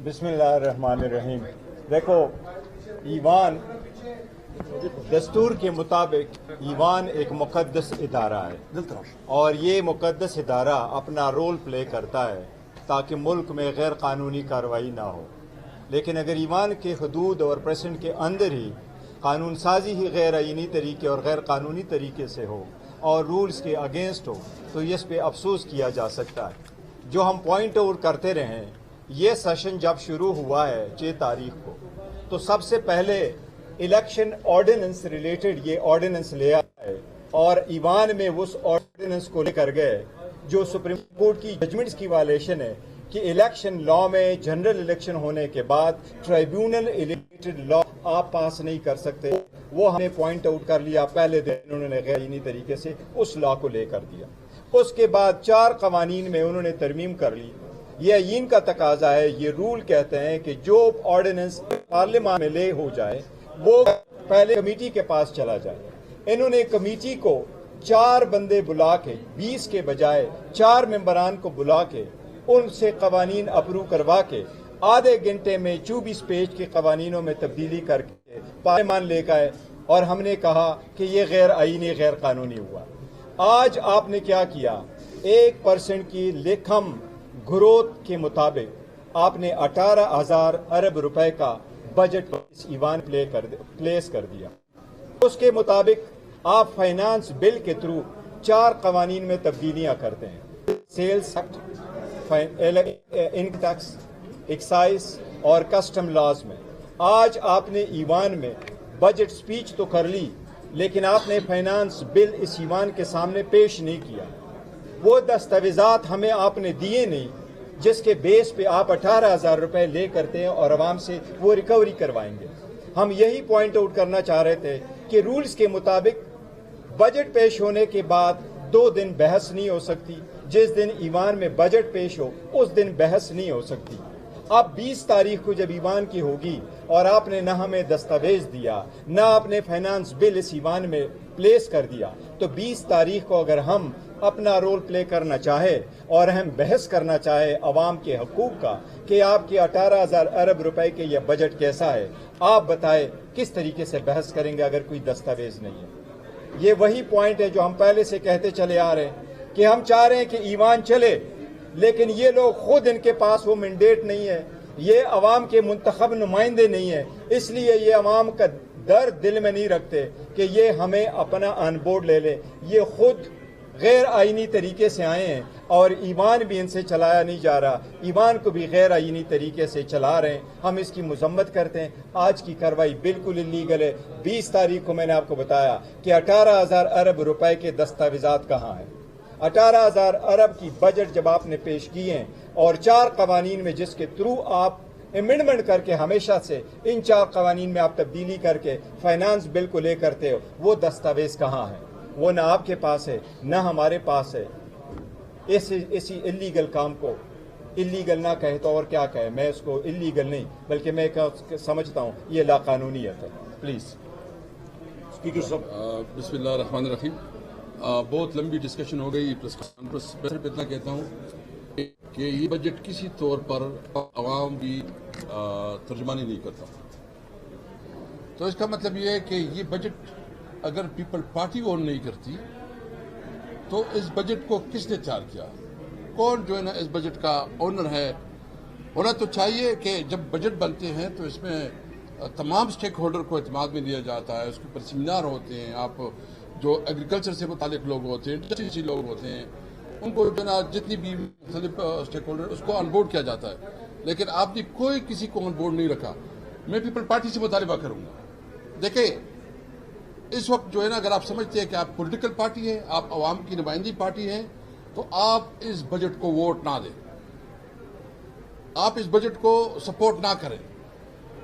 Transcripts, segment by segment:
बिस्मिल्लाहिर्रहमानिर्रहीम। देखो, ईवान दस्तूर के मुताबिक ईवान एक मुक़द्दस इदारा है और ये मुक़द्दस इदारा अपना रोल प्ले करता है ताकि मुल्क में गैर कानूनी कार्रवाई ना हो। लेकिन अगर ईवान के हदूद और प्रेसिडेंट के अंदर ही कानून साजी ही गैर आईनी तरीके और गैर कानूनी तरीके से हो और रूल्स के अगेंस्ट हो तो इस पे अफसोस किया जा सकता है। जो हम पॉइंट आउट करते रहे हैं, ये सेशन जब शुरू हुआ है 6 तारीख को, तो सबसे पहले इलेक्शन ऑर्डिनेंस रिलेटेड ये ऑर्डिनेंस ले आए है और ईवान में उस ऑर्डिनेंस को लेकर गए जो सुप्रीम कोर्ट की जजमेंट्स की वायलेशन है कि इलेक्शन लॉ में जनरल इलेक्शन होने के बाद ट्राइब्यूनल रिलेटेड लॉ आप पास नहीं कर सकते। वो हमने पॉइंट आउट कर लिया। पहले दिन उन्होंने गैर तरीके से उस लॉ को लेकर दिया। उसके बाद 4 कवानीन में उन्होंने तरमीम कर ली। ये यकीन का तकाजा है। ये रूल कहते हैं कि जो ऑर्डिनेंस पार्लियामेंट में ले हो जाए वो पहले कमेटी के पास चला जाए। इन्होंने कमेटी को 4 बंदे बुला के 20 के बजाय 4 मेंबरान को बुला के उनसे कवानीन अप्रूव करवा के आधे घंटे में 24 पेज के कवानीनों में तब्दीली करके पार्लियामान ले गए और हमने कहा कि ये गैर आईनी गैर कानूनी हुआ। आज आपने क्या किया? 1% की लेखम ग्रोथ के मुताबिक आपने 18,000 अरब रुपए का बजट इस ईवान प्लेस कर दिया। उसके मुताबिक आप फाइनेंस बिल के थ्रू 4 कवानीन में तब्दीलियां करते हैं। Sales act, income tax, excise और कस्टम लॉज में। आज आपने ईवान में बजट स्पीच तो कर ली, लेकिन आपने फाइनेंस बिल इस ईवान के सामने पेश नहीं किया। वो दस्तावेजात हमें आपने दिए नहीं जिसके बेस पे आप 18,000 रुपए ले करते हैं और आवाम से वो रिकवरी करवाएंगे। हम यही पॉइंट आउट करना चाह रहे थे कि रूल्स के मुताबिक बजट पेश होने के बाद 2 दिन बहस नहीं हो सकती। जिस दिन ईवान में बजट पेश हो उस दिन बहस नहीं हो सकती। अब 20 तारीख को जब ईवान की होगी और आपने न हमें दस्तावेज दिया न आपने फाइनेंस बिल इस ईवान में प्लेस कर दिया, तो 20 तारीख को अगर हम अपना रोल प्ले करना चाहे और हम बहस करना चाहे अवाम के हकूक का कि आपके 18,000 अरब रुपए के यह बजट कैसा है, आप बताएं किस तरीके से बहस करेंगे अगर कोई दस्तावेज नहीं है। ये वही पॉइंट है जो हम पहले से कहते चले आ रहे हैं कि हम चाह रहे हैं कि ईवान चले, लेकिन ये लोग खुद, इनके पास वो मैंडेट नहीं है, ये अवाम के मुंतखब नुमाइंदे नहीं है, इसलिए ये अवाम का दर्द दिल में नहीं रखते कि ये हमें अपना ऑन बोर्ड ले ले। ये खुद गैर आईनी तरीके से आए हैं और ईवान भी इनसे चलाया नहीं जा रहा, ईवान को भी गैर आईनी तरीके से चला रहे हैं। हम इसकी मजम्मत करते हैं। आज की कार्रवाई बिल्कुल इलीगल है। 20 तारीख को मैंने आपको बताया कि 18,000 अरब रुपए के दस्तावेजात कहाँ हैं। 18,000 अरब की बजट जब आपने पेश किए हैं और 4 कवानीन में जिसके थ्रू आप अमेंडमेंट करके हमेशा से इन 4 कवानीन में आप तब्दीली करके फाइनेंस बिल को ले करते हो, वो दस्तावेज कहाँ है? वो ना आपके पास है ना हमारे पास है। इसी इलीगल काम को इलीगल ना कहे तो और क्या कहे। मैं इसको इलीगल नहीं बल्कि मैं समझता हूँ ये लाकानूनीयत है। प्लीज स्पीकर साहब। बिस्मिल्लाहिर्रहमानिर्रहीम। बहुत लंबी डिस्कशन हो गई प्रेस कॉन्फ्रेंस। मैं सिर्फ इतना कहता हूँ कि ये बजट किसी तौर पर आवाम की तर्जमानी नहीं करता। तो इसका मतलब ये है कि ये बजट अगर पीपल पार्टी ओन नहीं करती तो इस बजट को किसने तैयार किया? कौन जो है ना इस बजट का ओनर है? होना तो चाहिए कि जब बजट बनते हैं तो इसमें तमाम स्टेक होल्डर को एतमाद में लिया जाता है। उसके ऊपर सेमिनार होते हैं। आप जो एग्रीकल्चर से मुतालिक लोग होते हैं, इंडस्ट्री लोग होते हैं, उनको जो ना जितनी भी स्टेक होल्डर उसको ऑन बोर्ड किया जाता है। लेकिन आपने कोई किसी को ऑन बोर्ड नहीं रखा। मैं पीपल पार्टी से मुतालिबा करूंगा। देखिए, इस वक्त जो है ना, अगर आप समझते हैं कि आप पॉलिटिकल पार्टी है, आप आवाम की नुमाइंदी पार्टी है, तो आप इस बजट को वोट ना दें, आप इस बजट को सपोर्ट ना करें।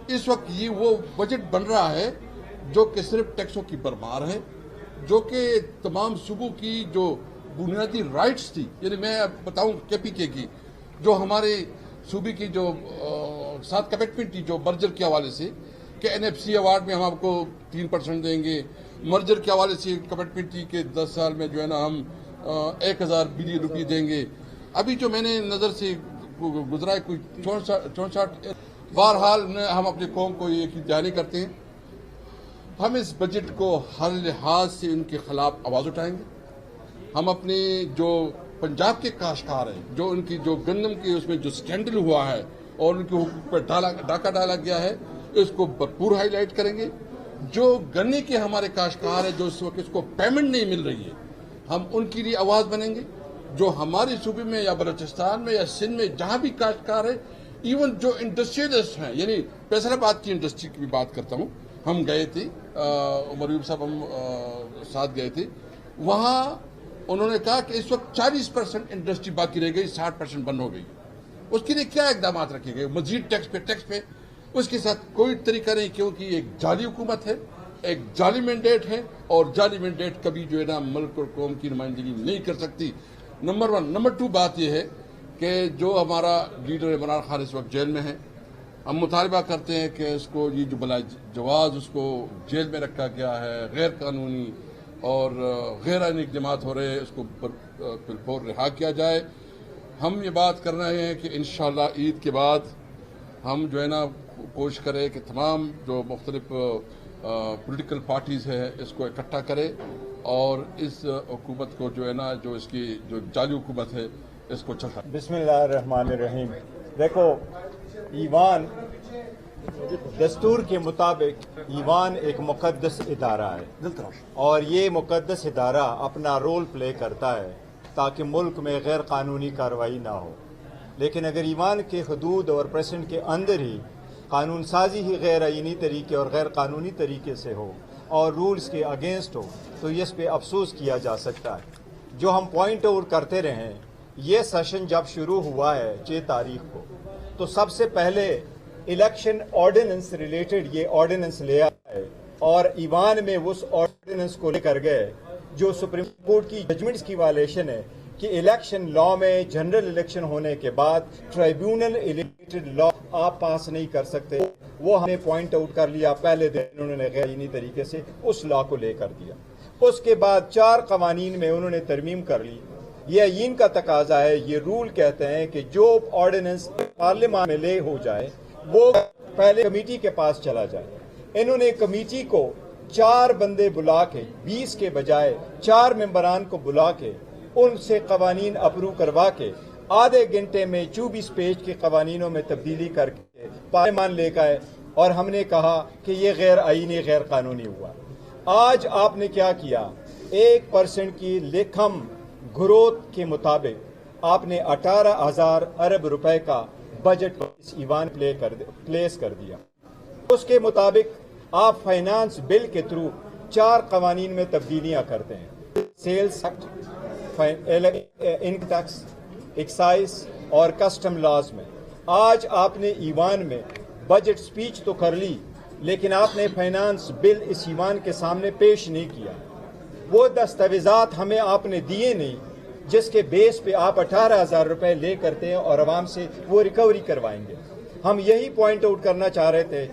इस वक्त ये वो बजट बन रहा है जो कि सिर्फ टैक्सों की भरमार है, जो कि तमाम सूबों की जो बुनियादी राइट्स थी, यानी मैं बताऊं KPK की जो हमारे सूबे की जो साथ कमिटमेंट थी जो मर्जर के हवाले से कि NFC अवार्ड में हम आपको 3% देंगे, मर्जर के हवाले से कमिटमेंट थी कि 10 साल में जो है ना हम 1,000 बिलियन रुपये देंगे। अभी जो मैंने नज़र से गुजरा है, कोई 64। बहरहाल हम अपनी कौम को ये जारी करते हैं, हम इस बजट को हर लिहाज से उनके खिलाफ आवाज़ उठाएंगे। हम अपनी जो पंजाब के काश्तकार हैं, जो उनकी जो गंदम की उसमें जो स्कैंडल हुआ है और उनके हुकूक पर डाका डाला गया है, इसको भरपूर हाईलाइट करेंगे। जो गन्ने के हमारे काश्तकार हैं, जो इस वक्त इसको पेमेंट नहीं मिल रही है, हम उनके लिए आवाज़ बनेंगे। जो हमारे सूबे में या बलूचिस्तान में या सिंध में जहाँ भी काश्तकार है, इवन जो इंडस्ट्रियलिस्ट हैं, यानी फैसलाबाद की इंडस्ट्री की भी बात करता हूँ, हम गए थे, उमर साहब हम साथ गए थे, वहाँ उन्होंने कहा कि इस वक्त 40% इंडस्ट्री बाकी रह गई, 60% बंद हो गई। उसके लिए क्या इकदाम रखे गए? मजीद टैक्स पे उसके साथ कोई तरीका नहीं, क्योंकि एक जाली हुकूमत है, एक जाली मैंडेट है, और जाली मैंडेट कभी जो है ना मुल्क और कौम की नुमाइंदगी नहीं कर सकती। नंबर 1। नंबर 2 बात यह है कि जो हमारा लीडर इमरान खान इस वक्त जेल में है, हम मुतालबा करते हैं कि इसको ये जो बला जवाज उसको जेल में रखा गया है, गैर कानूनी और गैर आईनी इक़दामात हो रहे हैं, इसको बिलफौर रिहा किया जाए। हम ये बात कर रहे हैं कि इंशाअल्लाह ईद के बाद हम जो है ना कोशिश करें कि तमाम जो मुख्तलिफ पॉलिटिकल पार्टीज़ हैं इसको इकट्ठा करें और इस हुकूमत को जो है ना, जो इसकी जो जाली हुकूमत है, इसको चलता। बिस्मिल्लाहिर्रहमानिर्रहीम। देखो, ईवान दस्तूर के मुताबिक ईवान एक मुकद्दस इदारा है और ये मुकद्दस इदारा अपना रोल प्ले करता है ताकि मुल्क में गैर कानूनी कार्रवाई ना हो। लेकिन अगर ईवान के हदूद और प्रेसिडेंट के अंदर ही कानून साजी ही गैर आईनी तरीके और गैर कानूनी तरीके से हो और रूल्स के अगेंस्ट हो, तो इस पे अफसोस किया जा सकता है। जो हम पॉइंट आउट करते रहे, ये सेशन जब शुरू हुआ है 6 तारीख को, तो सबसे पहले इलेक्शन ऑर्डिनेंस रिलेटेड ये ऑर्डिनेंस ले आए और ईवान में उस ऑर्डिनेंस को लेकर गए जो सुप्रीम कोर्ट की जजमेंट्स की वायलेशन है कि इलेक्शन लॉ में जनरल इलेक्शन होने के बाद ट्राइब्यूनल रिलेटेड लॉ आप पास नहीं कर सकते। वो हमने पॉइंट आउट कर लिया, पहले दिन उन्होंने गैर तरीके से उस लॉ को लेकर दिया। उसके बाद 4 कवानीन में उन्होंने तरमीम कर ली। ये यकीन का तकाजा है, ये रूल कहते हैं कि जो ऑर्डिनेंस पार्लियामेंट में ले हो जाए वो पहले कमेटी के पास चला जाए। इन्होंने कमेटी को 4 बंदे बुला के 20 के बजाय 4 मेंबरान को बुला के उनसे कवानीन अप्रूव करवा के आधे घंटे में 24 पेज के कवानीनों में तब्दीली करके पार्लियामान ले गए और हमने कहा कि ये गैर आईनी गैर कानूनी हुआ। आज आपने क्या किया? 1% की लेखम ग्रोथ के मुताबिक आपने 18,000 अरब रुपए का बजट इस ईवान प्लेस कर दिया। उसके मुताबिक आप फाइनेंस बिल के थ्रू 4 कवानीन में तब्दीलियां करते हैं, sales act, income tax, excise और कस्टम लॉज में। आज आपने ईवान में बजट स्पीच तो कर ली, लेकिन आपने फाइनेंस बिल इस ईवान के सामने पेश नहीं किया। वो दस्तावेजात हमें आपने दिए नहीं जिसके बेस पे आप 18,000 रुपए ले करते हैं और आवाम से वो रिकवरी करवाएंगे। हम यही पॉइंट आउट करना चाह रहे थे